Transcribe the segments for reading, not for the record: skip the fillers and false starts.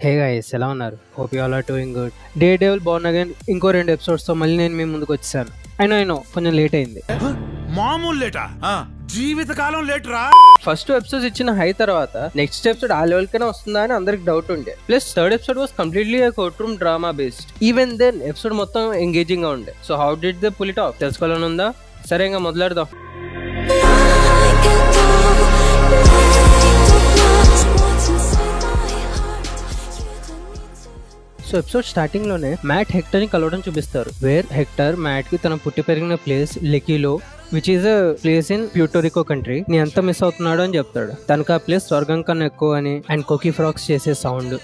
హే guys, ఎలా ఉన్నారు? Hope you all are doing good. Daredevil born again ఇంకో 2 ఎపిసోడ్స్తో మళ్ళీ నేను మీ ముందుకు వచ్చేసాను. అయినా కొంచెం లేట్ అయింది. మామూలు లేటా? జీవితకాలం లేట్ రా. ఫస్ట్ ఎపిసోడ్స్ ఇచ్చిన హై తర్వాత నెక్స్ట్ ఎపిసోడ్ ఆ లెవెల్ కైనా వస్తుందా అని అందరికి డౌట్ ఉండే. Plus third episode was completely court room drama based. Even then episode మొత్తం ఎంగేజింగ్ గా ఉండే. So how did they pull it off తెలుసుకోవాలని ఉందా? సరే, ఇంకా మొదలెడదాం. సో ఎపిసోడ్ స్టార్టింగ్ లోనే మ్యాట్ హెక్టర్ ని కలవడం చూపిస్తారు. వేర్ హెక్టర్ మ్యాట్ కి తన పుట్టి పెరిగిన ప్లేస్ లెకీలో, which is a place in Puerto Rico country, నీ ఎంత మిస్ అవుతున్నాడు అని చెప్తాడు. తనకు ఆ ప్లేస్ స్వర్గం కన్నా ఎక్కువ అని, అండ్ కోకీ ఫ్రాక్స్ చేసే sound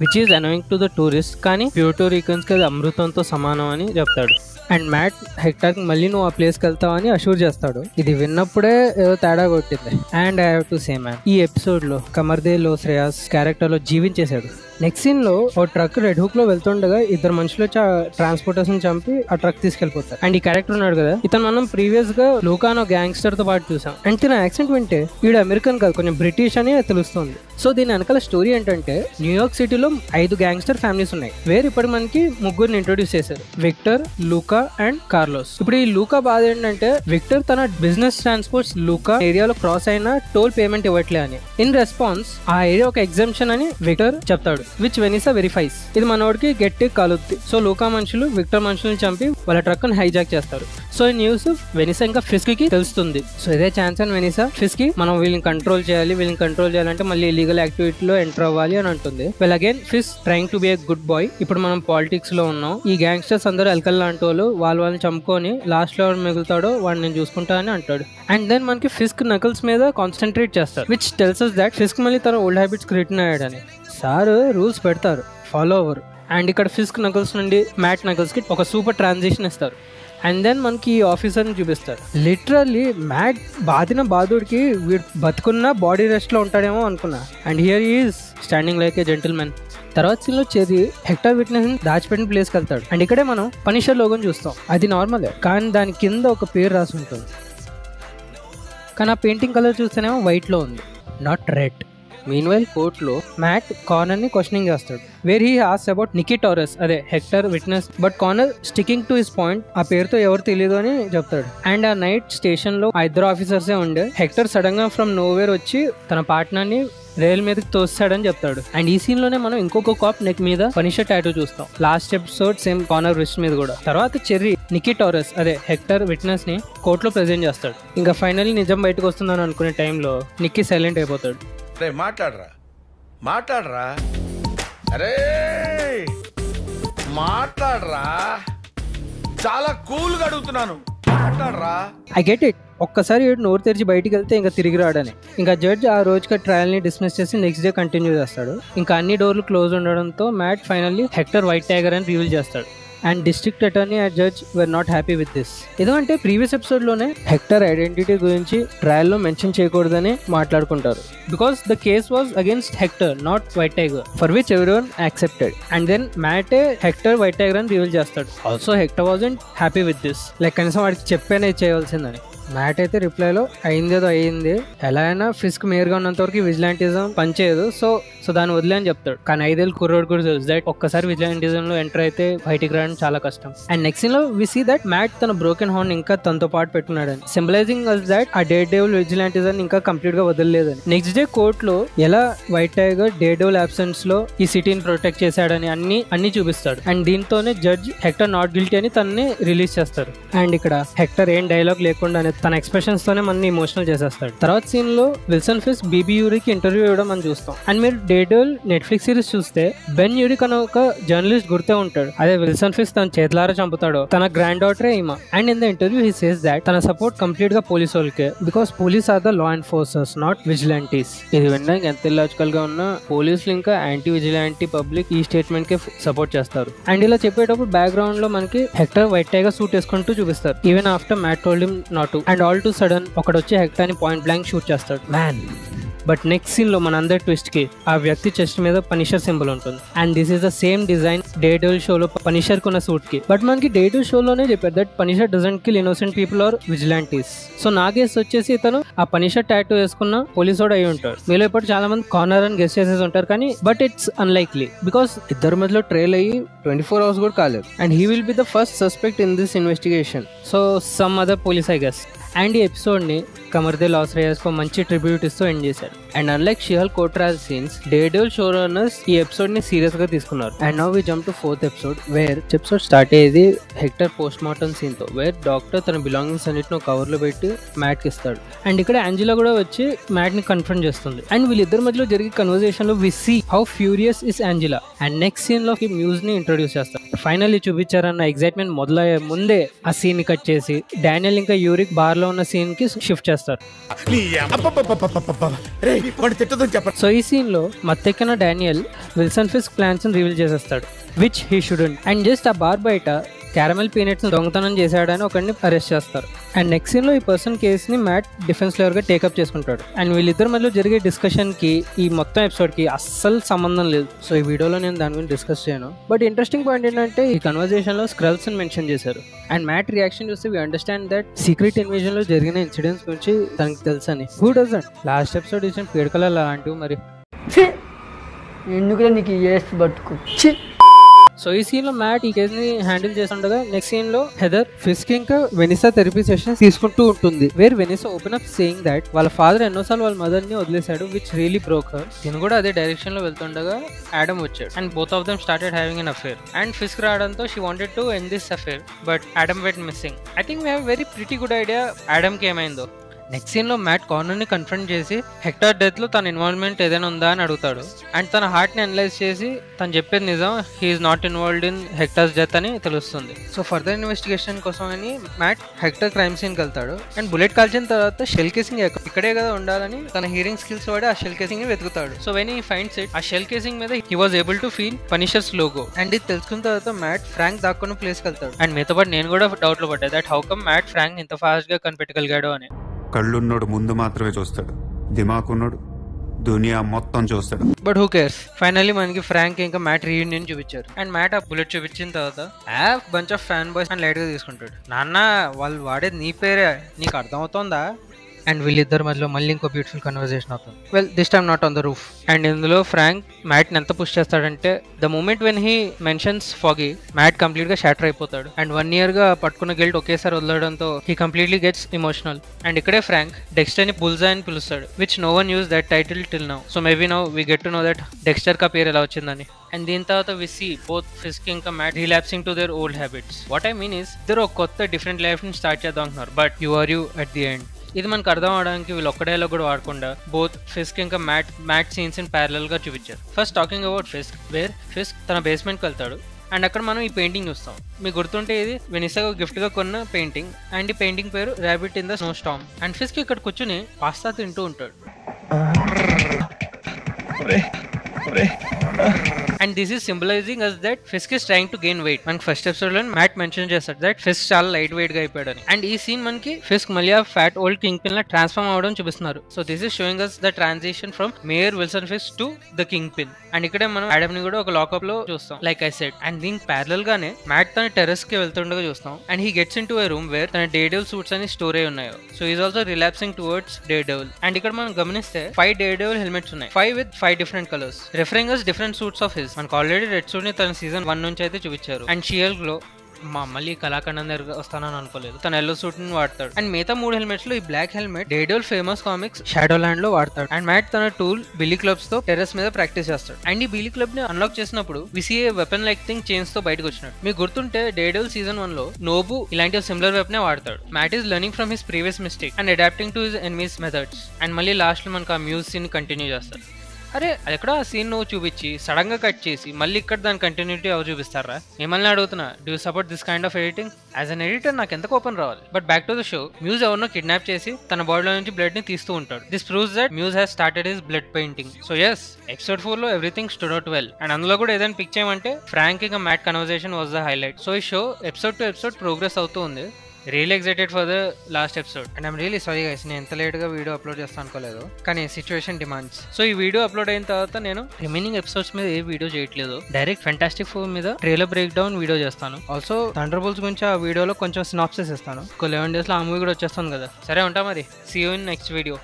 which is annoying to the tourist, కానీ ప్యూర్టోరికన్స్ కి అది అమృతంతో సమానం అని చెప్తాడు. అండ్ మ్యాట్ హెక్టర్ మళ్ళీ నువ్వు ఆ ప్లేస్కి వెళ్తావని అష్యూర్ చేస్తాడు. ఇది విన్నప్పుడే ఏదో తేడా కొట్టింది. And I have to say man, ఈ ఎపిసోడ్ లో కమర్దేలో శ్రేయాస్ క్యారెక్టర్ లో జీవించేశాడు. నెక్స్ట్ సీన్ లో ఓ ట్రక్ రెడ్ హుక్ లో వెళ్తుండగా ఇద్దరు మనుషులు ట్రాన్స్పోర్టర్స్ చంపి ఆ ట్రక్ తీసుకెళ్లిపోతారు. అండ్ ఈ క్యారెక్టర్ ఉన్నాడు కదా, ఇతను మనం ప్రీవియస్ గా లూకానో గ్యాంగ్స్టర్ తో పాటు చూసాం. అండ్ తిన యాక్సెంట్ వింటే వీడు అమెరికన్ కాదు, కొంచెం బ్రిటిష్ అని తెలుస్తుంది. సో దీని వెనకాల స్టోరీ ఏంటంటే, న్యూయార్క్ సిటీలో 5 గ్యాంగ్స్టర్ ఫ్యామిలీస్ ఉన్నాయి. వేరు ఇప్పటి మనకి ముగ్గురిని ఇంట్రొడ్యూస్ చేశారు, విక్టర్, లూకా అండ్ కార్లోస్. ఇప్పుడు ఈ లూకా బాధ ఏంటంటే, విక్టర్ తన బిజినెస్ ట్రాన్స్పోర్ట్స్ లూకా ఏరియాలో క్రాస్ అయినా టోల్ పేమెంట్ ఇవ్వట్లే అని. ఇన్ రెస్పాన్స్ ఆ ఏరియా ఒక ఎగ్జామ్షన్ అని విక్టర్ చెప్తాడు, విచ్ వెనిసా వెరిఫైస్. ఇది మనోడికి గట్టి కాలుద్ది. సో లూకా మనుషులు విక్టర్ మనుషులను చంపి వాళ్ళ ట్రక్ ని హైజాక్ చేస్తారు. సో ఈ న్యూస్ వెనిసా ఇంకా ఫిస్క్ కి తెలుస్తుంది. సో ఇదే ఛాన్స్ అని వెనిసా ఫిస్క్ కి మనం వీళ్ళని కంట్రోల్ చేయాలంటే మళ్ళీ ఇల్లీగల్ యాక్టివిటీలో ఎంటర్ అవ్వాలి అని అంటుంది. Well again Fisk trying to be a good boy. ఇప్పుడు మనం పాలిటిక్స్ లో ఉన్నాం. ఈ గ్యాంగ్స్టర్స్ అందరూ ఎల్కల్ లాంటి వాళ్ళని చంపుకొని లాస్ట్ లో మిగులుతాడో వాడిని నేను చూసుకుంటా అని అంటాడు. అండ్ దెన్ మనకి ఫిస్క్ నకల్స్ మీద కాన్సన్ట్రేట్ చేస్తారు, which tells us that Fisk మళ్ళీ తన ఓల్డ్ హ్యాబిట్స్ రిటర్న్ అయ్యాడని. సార్ రూల్స్ పెడతారు, ఫాలో అవ్వరు. అండ్ ఇక్కడ ఫిస్క్ నకల్స్ నుండి మ్యాట్ నకల్స్ కి ఒక సూపర్ ట్రాన్సిషన్ ఇస్తారు. అండ్ దెన్ మనకి ఈ ఆఫీసర్ని చూపిస్తారు. లిటరల్లీ మ్యాట్ బాధిన బాధుడికి వీడు బతుకున్న బాడీ రెస్ట్ లో ఉంటాడేమో అనుకున్నా. And here is standing like a gentlemen. తర్వాత సీన్ లో చేరి హెక్టర్ విట్నెస్ దాచిపెట్టిన ప్లేస్కి వెళ్తాడు. అండ్ ఇక్కడే మనం పనిషర్ లోగోని చూస్తాం. అది నార్మలే, కానీ దాని కింద ఒక పేరు రాసి ఉంటుంది. కానీ ఆ పెయింటింగ్ కలర్ చూస్తేనేమో వైట్ లో ఉంది, నాట్ రెడ్. మీన్వైల్ కోర్ట్ లో మ్యాట్ కార్నర్ ని క్వశ్చనింగ్ చేస్తాడు, where he asks about Nicky Torres, అదే Hector witness. But Corner sticking to his point, ఆ పేరుతో ఎవరు తెలియదు అని చెప్తాడు. అండ్ ఆ నైట్ స్టేషన్ లో 2 ఆఫీసర్సే ఉండే. హెక్టర్ సడన్ గా ఫ్రమ్ నోవేర్ వచ్చి తన పార్ట్నర్ ని రైల్ మీదకి తోస్తాడని చెప్తాడు. అండ్ ఈ సీన్ లోనే మనం ఇంకొక కాప్ నెక్ మీద పనిషర్ టాటూ చూస్తాం. Last episode same corner wrist మీద కూడా. తర్వాత చెర్రీ నికీ టారస్, అదే హెక్టర్ విట్నెస్ ని కోర్ట్ లో ప్రెజెంట్ చేస్తాడు. ఇంకా ఫైనల్లీ నిజం బయటకు వస్తుందని అనుకునే టైంలో నిక్కీ సైలెంట్ అయిపోతాడు. మాట్లాడరా అరే మాట్లాడరా, చాలా కూల్ గా అడుగుతున్నాను, మాట్లాడరా. I get it. ఒక్కసారి నోరు తెరిచి బయటికి వెళ్తే ఇంకా తిరిగి రాడని. ఇంకా జడ్జ్ ఆ రోజుకి ట్రయల్ ని డిస్మిస్ చేసి నెక్స్ట్ డే కంటిన్యూ చేస్తాడు. ఇంకా అన్ని డోర్లు క్లోజ్ ఉండడంతో Matt finally Hector White Tiger అని రివీల్ చేస్తాడు. And district attorney and judge were not happy with this. ఎందుకంటే ప్రీవియస్ ఎపిసోడ్ లోనే హెక్టర్ ఐడెంటిటీ గురించి ట్రయల్ లో మెన్షన్ చేయకూడదని మాట్లాడుకుంటారు. Because the case was against Hector, not White Tiger, for which everyone accepted. And then మ్యాటే Hector White Tiger అని reveal చేస్తాడు. Also Hector wasn't happy with this, like కనీసం వాడికి చెప్పేనే చేయవలసిందని. మ్యాట్ అయితే రిప్లైలో అయిందేదో అయ్యింది, ఎలా అయినా ఫిస్క్ మేయర్గా ఉన్నంత వరకు విజిలాంటిజం పనిచేయదు, సో దాన్ని వదిలే అని చెప్తాడు. కానీ 5 ఏళ్ళ కుర్రోడు కూడా తెలుసు దట్ ఒక్కసారి విజిలాంటిజం లో ఎంటర్ అయితే బయటికి రావడం చాలా కష్టం. అండ్ నెక్స్ట్ సీన్ లో వి సీ దట్ మ్యాట్ తన బ్రోకెన్ హార్న్ ఇంకా తనతో పాటు పెట్టుకున్నాడని, సింబలైజింగ్ దట్ ఆ డేర్డెవిల్ విజిలాంటిజం ఇంకా కంప్లీట్ గా వదలలేదని. నెక్స్ట్ డే కోర్ట్ లో ఎలా వైట్ టైగర్ డేర్డెవిల్ అబ్సెన్స్ లో ఈ సిటీని ప్రొటెక్ట్ చేశాడని అన్ని చూపిస్తాడు. అండ్ దీంతోనే జడ్జ్ హెక్టర్ నాట్ గిల్టీ అని తనని రిలీజ్ చేస్తారు. అండ్ ఇక్కడ హెక్టర్ ఏం డైలాగ్ లేకుండా తన ఎక్స్ప్రెషన్స్ తోనే మన ఇమోషనల్ చేసేస్తాడు. తర్వాత సీన్ లో విల్సన్ ఫిస్ బీబీ యూరికి ఇంటర్వ్యూ ఇవ్వడం మనం చూస్తాం. అండ్ మీరు డేర్డెవిల్ నెట్ఫ్లిక్స్ సిరీస్ చూస్తే బెన్ యూరిక్ అనే ఒక జర్నలిస్ట్ గుర్తే ఉంటాడు. అదే విల్సన్ ఫిస్ తన చేతులారా చంపుతాడో తన గ్రాండ్ డాటరే Emma. And in the interview he says that తన సపోర్ట్ కంప్లీట్ గా పోలీస్ వాళ్ళకే, because police are the law enforcers, not vigilantes. ఇది వినడానికి ఎంత ఇల్లాజికల్ గా ఉన్నా పోలీసులు ఇంకా యాంటీ విజిలాంటీ పబ్లిక్ ఈ స్టేట్మెంట్ కి సపోర్ట్ చేస్తారు. అండ్ ఇలా చెప్పేటప్పుడు బ్యాక్గ్రౌండ్ లో మనకి హెక్టర్ వైట్ టైగర్ సూట్ వేసుకుంటూ చూపిస్తారు, even after Matt told him not to. And all to sudden ఒకడు వచ్చి హెక్టర్ ని పాయింట్ బ్లాంక్ షూట్ చేస్తాడు. మ్యాన్ బట్ నెక్స్ట్ సీన్ లో మన అందరి ట్విస్ట్ కి ఆ వ్యక్తి చెస్ట్ మీద పనిషర్ సింబల్ ఉంటుంది. And this is the same design Daredevil షోలో పనిషర్ కున్న సూట్ కి. బట్ మనకి డే డెవిల్ షోలోనే చెప్పారు that Punisher doesn't kill innocent people or vigilantes. So నా గెస్ వచ్చేసి ఇతను ఆ పనిషర్ టాటూ వేసుకున్న పోలీసోడు అయి ఉంటాడు. మీలో ఇప్పుడు చాలా మంది కార్నర్ అని గెస్ చేసేసి ఉంటారు, కానీ బట్ ఇట్స్ అన్లైక్లీ బికాస్ ఇద్దరి మధ్యలో ట్రైల్ అయ్యి 24 hours కూడా కాలేదు. And he will be the first suspect in this investigation. So some other police I guess. And ఈ ఎపిసోడ్ ని కమర్దే లాస్ రేయస్ కు మంచి ట్రిబ్యూట్ ఇస్తూ ఎండ్ చేశారు. అండ్ అన్లైక్ షిహల్ కోట్రాజ్ సీన్స్, డేర్డెవిల్ షో రన్నర్స్ ఈ ఎపిసోడ్ ని సీరియస్ గా తీసుకున్నారు. And now we jump to 4th episode, where episode start అయ్యేది హెక్టర్ పోస్ట్ మార్టం సీన్ తో, వేర్ డాక్టర్ తన బిలాంగింగ్స్ అన్నిటిని కవర్ లో పెట్టి మ్యాట్ కి ఇస్తాడు. అండ్ ఇక్కడ ఆంజెలా కూడా వచ్చి మ్యాట్ ని కన్ఫ్రంట్ చేస్తుంది. అండ్ వీళ్ళిద్దరి మధ్యలో జరిగే కన్వర్సేషన్ లో we see how furious is Angela. And next scene లో మ్యూజ్ ని ఇంట్రొడ్యూస్ చేస్తారు. ఫైనల్లీ చూపించారన్న ఎక్సైట్మెంట్ మొదలయ్యే ముందే ఆ సీన్ ని కట్ చేసి డానియల్ ఇంకా యూరిక్ బార్ లో ఉన్న సీన్ కి షిఫ్ట్ చేస్తారు. సో ఈ సీన్ లో మత్తెక్కిన డానియల్ విల్సన్ ఫిస్క్ ప్లాన్స్ ని రివీల్ చేసేస్తాడు, which he shouldn't. And just ఆ బార్ బయట క్యారమెల్ పీనట్స్ దొంగతనం చేశాడని ఒకరిని అరెస్ట్ చేస్తారు. అండ్ నెక్స్ట్ సీన్ లో ఈ పర్సన్ కేస్ ని మ్యాట్ డిఫెన్స్ లేయర్ గా టేకప్ చేసుకుంటాడు. అండ్ వీళ్ళిద్దరి మధ్యలో జరిగే డిస్కషన్ కి ఈ మొత్తం ఎపిసోడ్ కి అస్సలు సంబంధం లేదు. సో ఈ వీడియోలో నేను దాని గురించి డిస్కస్ చేయను. బట్ ఇంట్రెస్టింగ్ పాయింట్ ఏంటంటే ఈ కన్వర్సేషన్ లో స్క్రల్స్ ని మెన్షన్ చేశారు. అండ్ మ్యాట్ రియాక్షన్ చూస్తే we understand that secret invasion లో జరిగిన ఇన్సిడెంట్స్ గురించి తనకి తెలుసు అని. Who doesn't? లాస్ట్ ఎపిసోడ్ ఇచ్చిన పీడకల అలాంటివి మరి ఎందుకు నీకు బతుకు. సో ఈ సీన్ లో మ్యాట్ ఈ కేస్ ని హ్యాండిల్ చేస్తుండగా నెక్స్ట్ సీన్ లో హెదర్ ఫిస్క్ ఇంకా వెనిసా థెరపీ సెషన్స్ తీసుకుంటూ ఉంటుంది. Where Vanessa open up saying that వాళ్ళ ఫాదర్ ఎన్నోసార్లు వాళ్ళ మదర్ ని వదిలేశాడు, విచ్ రియలీ బ్రోక్ హర్. నేను కూడా అదే డైరెక్షన్ లో వెళ్తుండగా ఆడమ్ వచ్చాడు. And both of them started having an affair. And Fisk రావడంతో she wanted to end this affair, but Adam went missing. I think we have very pretty good idea Adam కి ఏమైందో. Next scene లో Matt Corner ని confront చేసి Hector death లో తన involvement ఏదైనా ఉందా అని అడుగుతాడు. అండ్ తన హార్ట్ ని అనలైజ్ చేసి తను చెప్పేది నిజం, he's not involved in Hector's death అని తెలుస్తుంది. సో ఫర్దర్ ఇన్వెస్టిగేషన్ కోసం అని మ్యాట్ హెక్టర్ క్రైమ్ సీన్ కి వెళ్తాడు. అండ్ బుల్లెట్ కాల్చిన తర్వాత షెల్ కేసింగ్ ఇక్కడే కదా ఉండాలని తన హియరింగ్ స్కిల్స్ వాడి ఆ షెల్ కేసింగ్ ని వెతుకుతాడు. So when he finds it, ఆ షెల్ కేసింగ్ మీద he was able to feel Punisher's logo. And ఇది తెలుసుకున్న తర్వాత మ్యాట్ ఫ్రాంక్ దాక్కున్న ప్లేస్ కి వెళ్తాడు. అండ్ మీతో పాటు నేను కూడా డౌట్ లో పడ్డా that how come Matt Frank ఇంత ఫాస్ట్ గా కనిపెట్టగలిగాడు అని. కళ్ళున్నోడు ముందు మాత్రమే చూస్తాడు, దిమాకున్నోడు దునియా మొత్తం చూస్తాడు. బట్ హూ కేర్స్, ఫైనల్లీ మనకి ఫ్రాంక్ ఇంకా మ్యాట్ రీయూనియన్ చూపించారు. అండ్ మ్యాట్ ఆ బుల్లెట్ చూపించిన తర్వాత బంచ్ ఆఫ్ ఫ్యాన్ బాయ్స్ అని లైట్ గా తీసుకుంటాడు. నాన్న వాళ్ళు వాడేది నీ పేరే, నీకు అర్థం అవుతుందా? అండ్ వీళ్ళిద్దరి మధ్యలో మళ్ళీ ఇంకో బ్యూటిఫుల్ కన్వర్సేషన్ అవుతుంది. Well this time not on the roof. And ఇందులో ఫ్రాంక్ మ్యాట్ ని ఎంత పుష్ చేస్తాడంటే the moment when he mentions Foggy, Matt complete గా షాటర్ అయిపోతాడు. అండ్ 1 year గా పట్టుకున్న గిల్ట్ ఒకేసారి వదలడంతో he completely gets emotional. And ఇక్కడే ఫ్రాంక్ డెక్స్టర్ ని బుల్జా అని పిలుస్తాడు, which no one use that title till now. So maybe now we get to know that Dexter కా పేరు ఎలా వచ్చిందని. అండ్ దీని తర్వాత వి సీ బోత్ ఫిస్క్ ఇంకా Matt relapsing to their old habits. What I mean is ఇద్దరు ఒక కొత్త డిఫరెంట్ లైఫ్ ని స్టార్ట్ చేద్దాం అంటున్నారు, but you are you at the end. ఇది మనకు అర్థం అవడానికి వీళ్ళు ఒక్క డైలాగ్ కూడా వాడకుండా బోత్ ఫిస్క్ ఇంకా మ్యాట్ సీన్స్ ని ప్యారలల్ గా చూపించారు. First talking about Fisk, where Fisk తన బేస్మెంట్ కి వెళ్తాడు. అండ్ అక్కడ మనం ఈ పెయింటింగ్ చూస్తాం. మీకు గుర్తుంటే ఇది వెనిసాగా గిఫ్ట్ గా కొన్న పెయింటింగ్. అండ్ ఈ పెయింటింగ్ పేరు rabbit in the snow storm. And Fisk ఇక్కడ కూర్చుని పాస్తా తింటూ ఉంటాడు. And this is symbolising us that Fisk is trying to gain weight. మనకి ఫస్ట్ ఎపిసోడ్ లో మ్యాట్ మెన్షన్ చేస్తాడు దట్ ఫిస్క్ చాలా లైట్ వెయిట్ గా అయిపోయాడని. అండ్ ఈ సీన్ మనకి ఫిస్క్ మళ్ళీ ఆ ఫ్యాట్ ఓల్డ్ కింగ్ పిన్ లా ట్రాన్స్ఫార్మ్ అవడం చూపిస్తున్నారు. So this is showing us the transition from mayor Wilson Fisk to the Kingpin. And ఇక్కడే మనం ఆడమ్ ని కూడా ఒక లాకప్ లో చూస్తాం లైక్ ఐ సెడ్. అండ్ దీనికి ప్యారలల్ గానే మ్యాట్ తన టెర్రస్ కి వెళ్తుండగా చూస్తాం. And he gets in to a room where తన డేర్డెవిల్ సూట్స్ అని స్టోర్ అయి ఉన్నాయో. So is also relapsing towards Daredevil. And ఇక్కడ మనం గమనిస్తే 5 డేర్డెవిల్ హెల్మెట్స్ ఉన్నాయి, 5 with 5 different colors, referring as different suits of his. మనకు ఆల్రెడీ రెడ్ సూట్ ని తన సీజన్ 1 నుంచి అయితే చూపించారు. అండ్ షియల్క్ లో మళ్ళీ కళాఖండం దగ్గర వస్తానని అనుకోలేదు, తన ఎల్లో సూట్ ని వాడతాడు. అండ్ మిగతా 3 హెల్మెట్స్ లో ఈ black helmet Daredevil famous comics Shadow Land లో వాడతాడు. అండ్ మ్యాట్ తన టూల్ బిల్లీ క్లబ్స్ తో టెర్రస్ మీద ప్రాక్టీస్ చేస్తాడు. అండ్ ఈ బిల్లీ క్లబ్ ని అన్లాక్ చేసినప్పుడు విసిఏ వెపన్ లైక్ థింగ్ చైన్స్ తో బయటకు వచ్చినట్టు. మీకు గుర్తుంటే డేర్డెవిల్ సీజన్ 1 లో నోబు ఇలాంటి సిమిలర్ వెపన్ నే వాడతాడు. Matt is learning from his previous mistake and adapting to his enemies methods. And మళ్ళీ లాస్ట్ లో మనకు ఆ మ్యూజ్ సీన్ కంటిన్యూ చేస్తారు. అరే అది ఎక్కడో ఆ సీన్ నువ్వు చూపించి సడన్ గా కట్ చేసి మళ్ళీ ఇక్కడ దాని కంటిన్యూటీ ఎవరు చూపిస్తారా? మిమ్మల్ని అడుగుతున్నా, do you support this kind of editing? As an editor నాకు ఎంత కోపం రావాలి. But back to the show, Muse ఎవరినో కిడ్నాప్ చేసి తన బాడీలో నుంచి బ్లడ్ ని తీస్తూ ఉంటాడు. This proves that Muse has started his blood painting. So yes, episode 4 లో everything stood out well. And అందులో కూడా ఏదైనా పిక్ చేయమంటే ఫ్రాంక్ ఇంకా Matt conversation was the highlight. So ఈ show episode to episode progress అవుతూ ఉంది. Real excited for the last episode and I'm really sorry guys, నేను ఎంత లేట్ గా వీడియో అప్లోడ్ చేస్తాను అనుకోలేదు, కానీ సిచ్యువేషన్ డిమాండ్స్. సో ఈ వీడియో అప్లోడ్ అయిన తర్వాత నేను రిమైనింగ్ ఎపిసోడ్స్ మీద ఏ వీడియో చేయట్లేదు, డైరెక్ట్ ఫెంటాస్టిక్ ఫోర్ మీద ట్రైలర్ బ్రేక్ డౌన్ వీడియో చేస్తాను. ఆల్సో థండర్ బోల్ట్స్ గురించి ఆ వీడియోలో కొంచెం సినాప్సిస్ ఇస్తాను. 11 days లో ఆ మూవీ కూడా వచ్చేస్తుంది కదా. సరే ఉంటా మరి, see you in next video.